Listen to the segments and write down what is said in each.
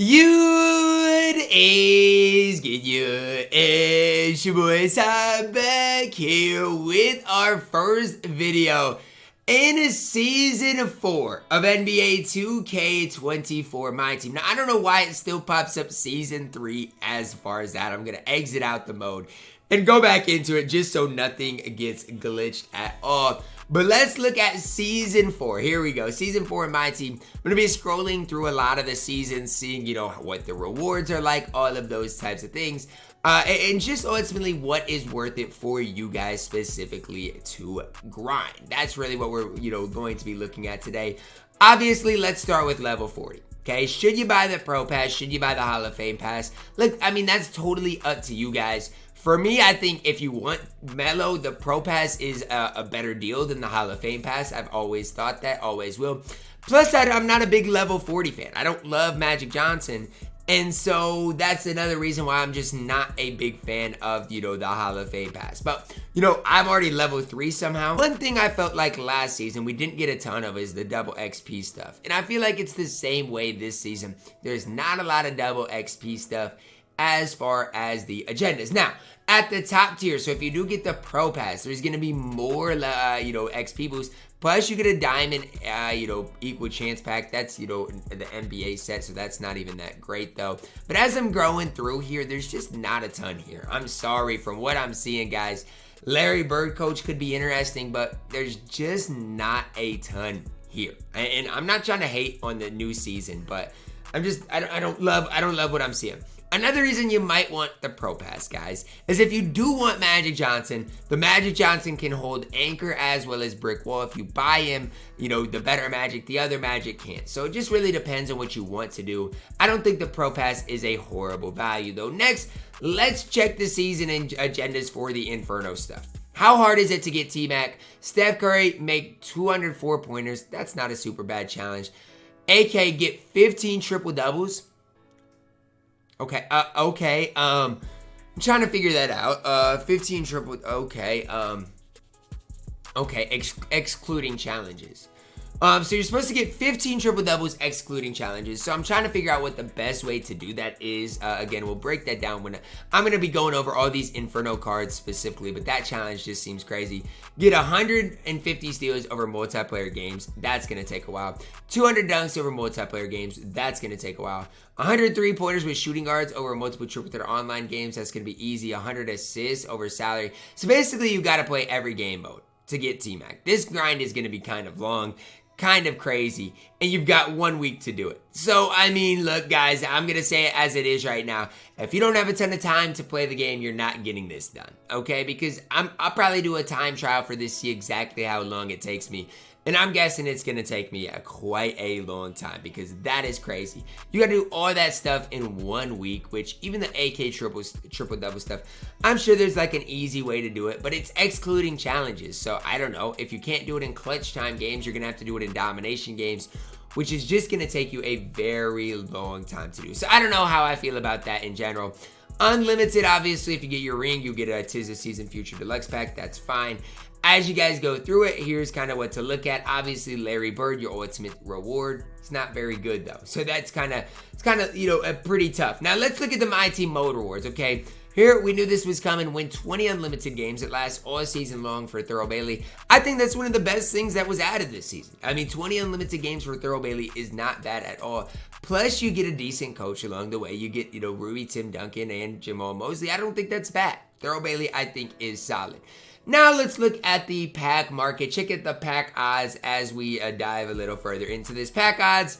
You is good, you is your boy Sam back here with our first video in season 4 of NBA 2K24 MyTEAM. Now I don't know why it still pops up season 3 as far as that. I'm gonna exit out the mode and go back into it just so nothing gets glitched at all. But let's look at season 4. Here we go. Season 4 in MyTEAM. I'm going to be scrolling through a lot of the seasons, seeing, what the rewards are like, all of those types of things. And just ultimately what is worth it for you guys specifically to grind. That's really what we're, going to be looking at today. Obviously, let's start with level 40. Okay, should you buy the Pro Pass? Should you buy the Hall of Fame Pass? Look, I mean, that's totally up to you guys. For me, I think if you want Melo, the Pro Pass is a better deal than the Hall of Fame Pass. I've always thought that, always will. Plus, I'm not a big level 40 fan. I don't love Magic Johnson. And so that's another reason why I'm just not a big fan of, the Hall of Fame Pass. But, I'm already level 3 somehow. One thing I felt like last season we didn't get a ton of is the double XP stuff. And I feel like it's the same way this season. There's not a lot of double XP stuff as far as the agendas. Now, at the top tier, so if you do get the Pro Pass, there's going to be more, XP boost. Plus, you get a diamond, equal chance pack. That's, the NBA set, so that's not even that great, though. But as I'm growing through here, there's just not a ton here. I'm sorry, from what I'm seeing, guys. Larry Bird coach could be interesting, but there's just not a ton here. And I'm not trying to hate on the new season, but I don't love what I'm seeing. Another reason you might want the Pro Pass, guys, is if you do want Magic Johnson, the Magic Johnson can hold Anchor as well as Brick Wall. If you buy him, the better Magic, the other Magic can't. So it just really depends on what you want to do. I don't think the Pro Pass is a horrible value, though. Next, let's check the season agendas for the Inferno stuff. How hard is it to get T-Mac? Steph Curry, make 204 pointers. That's not a super bad challenge. AK, get 15 triple doubles. Okay, I'm trying to figure that out. 15 triple, okay, excluding challenges. So you're supposed to get 15 triple doubles excluding challenges. So I'm trying to figure out what the best way to do that is. Again, we'll break that down when I'm going to be going over all these Inferno cards specifically, but that challenge just seems crazy. Get 150 steals over multiplayer games. That's going to take a while. 200 dunks over multiplayer games. That's going to take a while. 100 3-pointers with shooting guards over multiple triple threat online games. That's going to be easy. 100 assists over salary. So basically, you got to play every game mode to get T-Mac. This grind is going to be kind of long, kind of crazy, and you've got 1 week to do it. So, I mean, look, guys, I'm going to say it as it is right now. If you don't have a ton of time to play the game, you're not getting this done, okay? Because I'll probably do a time trial for this, see exactly how long it takes me. And I'm guessing it's going to take me quite a long time because that is crazy. You got to do all that stuff in 1 week, which even the AK triple double stuff, I'm sure there's like an easy way to do it, but it's excluding challenges. So I don't know. If you can't do it in clutch time games, you're going to have to do it in domination games, which is just going to take you a very long time to do. So I don't know how I feel about that in general. Unlimited, obviously, if you get your ring, you get a Tis the Season Future Deluxe pack. That's fine. As you guys go through it, here's kind of what to look at. Obviously, Larry Bird, your ultimate reward. It's not very good, though. So that's kind of, pretty tough. Now, let's look at the MyTEAM mode rewards, okay? Here, we knew this was coming. Win 20 unlimited games. It lasts all season long for Thurl Bailey. I think that's one of the best things that was added this season. I mean, 20 unlimited games for Thurl Bailey is not bad at all. Plus, you get a decent coach along the way. You get, Rudy, Tim Duncan, and Jamal Mosley. I don't think that's bad. Thurl Bailey, I think, is solid. Now let's look at the pack market. Check out the pack odds as we dive a little further into this. Pack odds,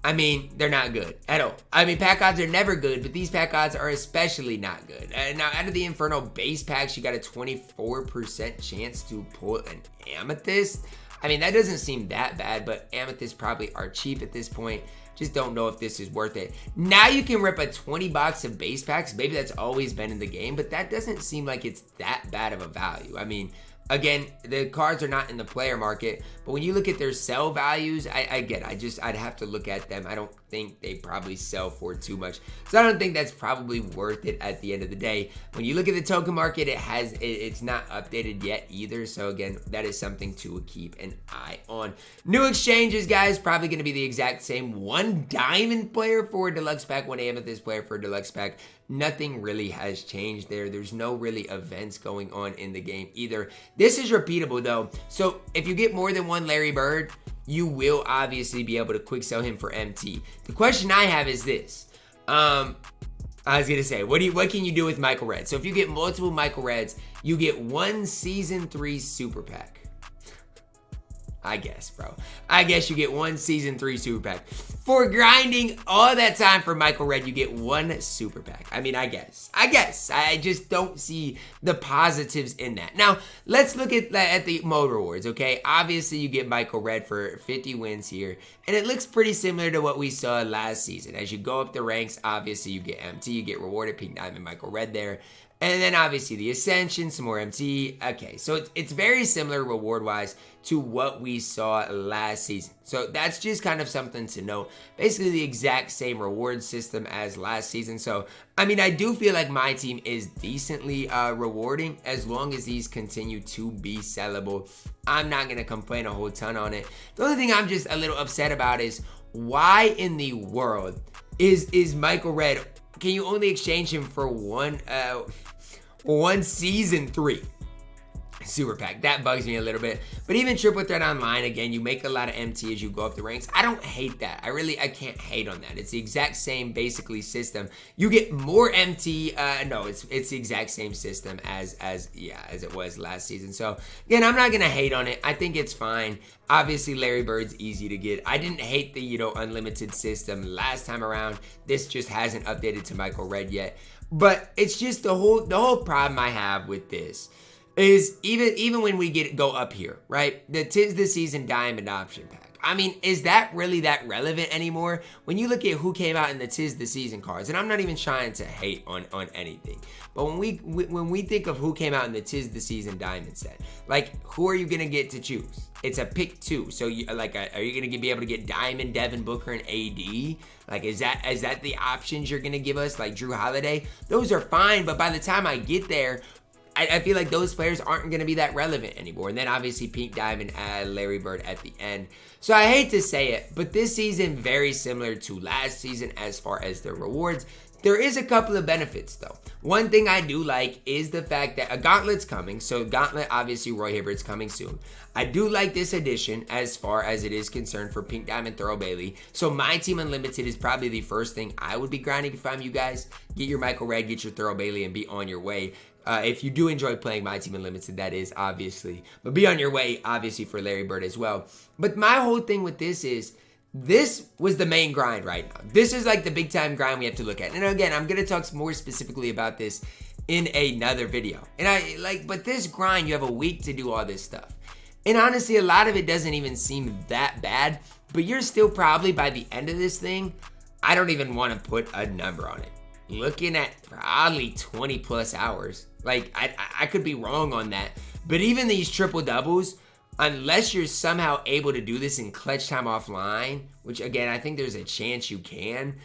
I mean, they're not good at all. I mean, pack odds are never good, but these pack odds are especially not good. Now, out of the Inferno base packs, you got a 24% chance to pull an amethyst. I mean, that doesn't seem that bad, but amethysts probably are cheap at this point. Just don't know if this is worth it. Now you can rip a 20 box of base packs. Maybe that's always been in the game, but that doesn't seem like it's that bad of a value. I mean, again, the cards are not in the player market, but when you look at their sell values, I'd have to look at them. I don't think they probably sell for too much. So I don't think that's probably worth it at the end of the day. When you look at the token market, it's not updated yet either. So again, that is something to keep an eye on. New exchanges, guys, probably going to be the exact same. One diamond player for a deluxe pack, one amethyst player for a deluxe pack. Nothing really has changed there. There's no really events going on in the game either. This is repeatable though. So if you get more than one Larry Bird, you will obviously be able to quick sell him for MT. The question I have is this. I was gonna say, what can you do with Michael Redd? So if you get multiple Michael Redds, you get one Season 3 Super Pack. I guess, bro. I guess you get one Season 3 Super Pack. For grinding all that time for Michael Redd, you get one Super Pack. I mean, I guess. I just don't see the positives in that. Now, let's look at the mode rewards, okay? Obviously, you get Michael Redd for 50 wins here, and it looks pretty similar to what we saw last season. As you go up the ranks, obviously, you get MT, you get rewarded Pink Diamond Michael Redd there. And then obviously the Ascension, some more MT. Okay, so it's very similar reward-wise to what we saw last season. So that's just kind of something to note. Basically the exact same reward system as last season. So, I mean, I do feel like my team is decently rewarding as long as these continue to be sellable. I'm not going to complain a whole ton on it. The only thing I'm just a little upset about is why in the world is Michael Redd, can you only exchange him for one Season 3 Super Pack? That bugs me a little bit. But even Triple Threat Online, again, you make a lot of MT as you go up the ranks. I don't hate that. I can't hate on that. It's the exact same, basically, system. You get more MT. No, it's the exact same system as it was last season. So, again, I'm not going to hate on it. I think it's fine. Obviously, Larry Bird's easy to get. I didn't hate the, unlimited system last time around. This just hasn't updated to Michael Redd yet. But it's just the whole problem I have with this is even when we go up here, right? The 'Tis the Season Diamond Option Pack. I mean, is that really that relevant anymore? When you look at who came out in the 'Tis the Season cards, and I'm not even trying to hate on anything, but when we think of who came out in the 'Tis the Season Diamond set, like, who are you gonna get to choose? It's a pick 2. So, are you going to be able to get Diamond, Devin Booker, and AD? Like, is that the options you're going to give us? Like, Drew Holiday? Those are fine, but by the time I get there, I feel like those players aren't going to be that relevant anymore. And then, obviously, Pink Diamond, Larry Bird at the end. So, I hate to say it, but this season, very similar to last season as far as the rewards. There is a couple of benefits though. One thing I do like is the fact that a gauntlet's coming. So gauntlet, obviously Roy Hibbert's coming soon. I do like this addition as far as it is concerned for Pink Diamond Thurl Bailey. So my team unlimited is probably the first thing I would be grinding if I'm you guys. Get your Michael Redd, get your Thurl Bailey, and be on your way. If you do enjoy playing my team unlimited, that is obviously. But be on your way, obviously, for Larry Bird as well. But my whole thing with this is, this was the main grind right now. This is like the big time grind we have to look at. And again, I'm going to talk more specifically about this in another video. And but this grind, you have a week to do all this stuff. And honestly, a lot of it doesn't even seem that bad, but you're still probably by the end of this thing, I don't even want to put a number on it. Looking at probably 20 plus hours. Like, I could be wrong on that. But even these triple doubles, unless you're somehow able to do this in clutch time offline, which again, I think there's a chance you can,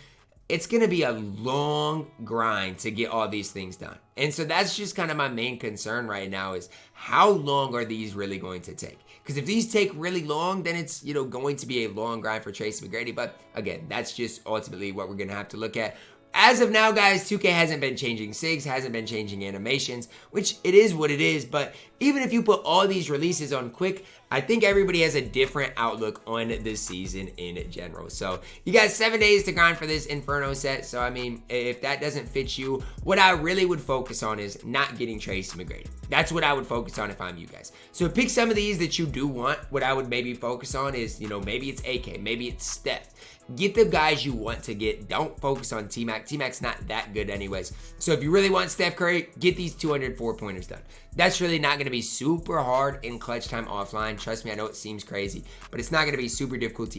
it's going to be a long grind to get all these things done. And so that's just kind of my main concern right now is how long are these really going to take? Because if these take really long, then it's, going to be a long grind for Tracy McGrady. But again, that's just ultimately what we're going to have to look at. As of now, guys, 2K hasn't been changing SIGs, hasn't been changing animations, which it is what it is. But even if you put all these releases on quick, I think everybody has a different outlook on this season in general. So you got 7 days to grind for this Inferno set. So, I mean, if that doesn't fit you, what I really would focus on is not getting Tracy McGrady. That's what I would focus on if I'm you guys. So pick some of these that you do want. What I would maybe focus on is, maybe it's AK, maybe it's Steph. Get the guys you want to get. Don't focus on T-Mac. T-Mac's not that good anyways. So if you really want Steph Curry, get these 204 pointers done. That's really not going to be super hard in clutch time offline. Trust me, I know it seems crazy, but it's not going to be super difficult,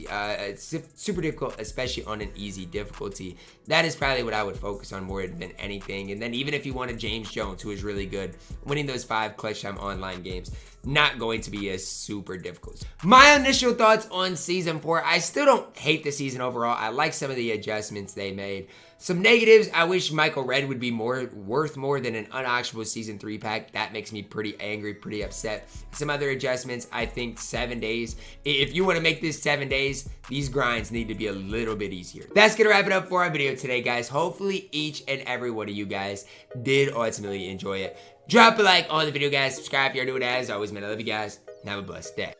especially on an easy difficulty. That is probably what I would focus on more than anything. And then even if you want a James Jones, who is really good, winning those 5 clutch time online games, not going to be as super difficult. My initial thoughts on Season 4, I still don't hate the season overall. I like some of the adjustments they made. Some negatives, I wish Michael Redd would be worth more than an unauctionable Season 3 pack. That makes me pretty angry, pretty upset. Some other adjustments, I think 7 days. If you want to make this 7 days, these grinds need to be a little bit easier. That's going to wrap it up for our video today, guys. Hopefully each and every one of you guys did ultimately enjoy it. Drop a like on the video, guys. Subscribe if you're new. As always, man, I love you guys. And have a blessed day.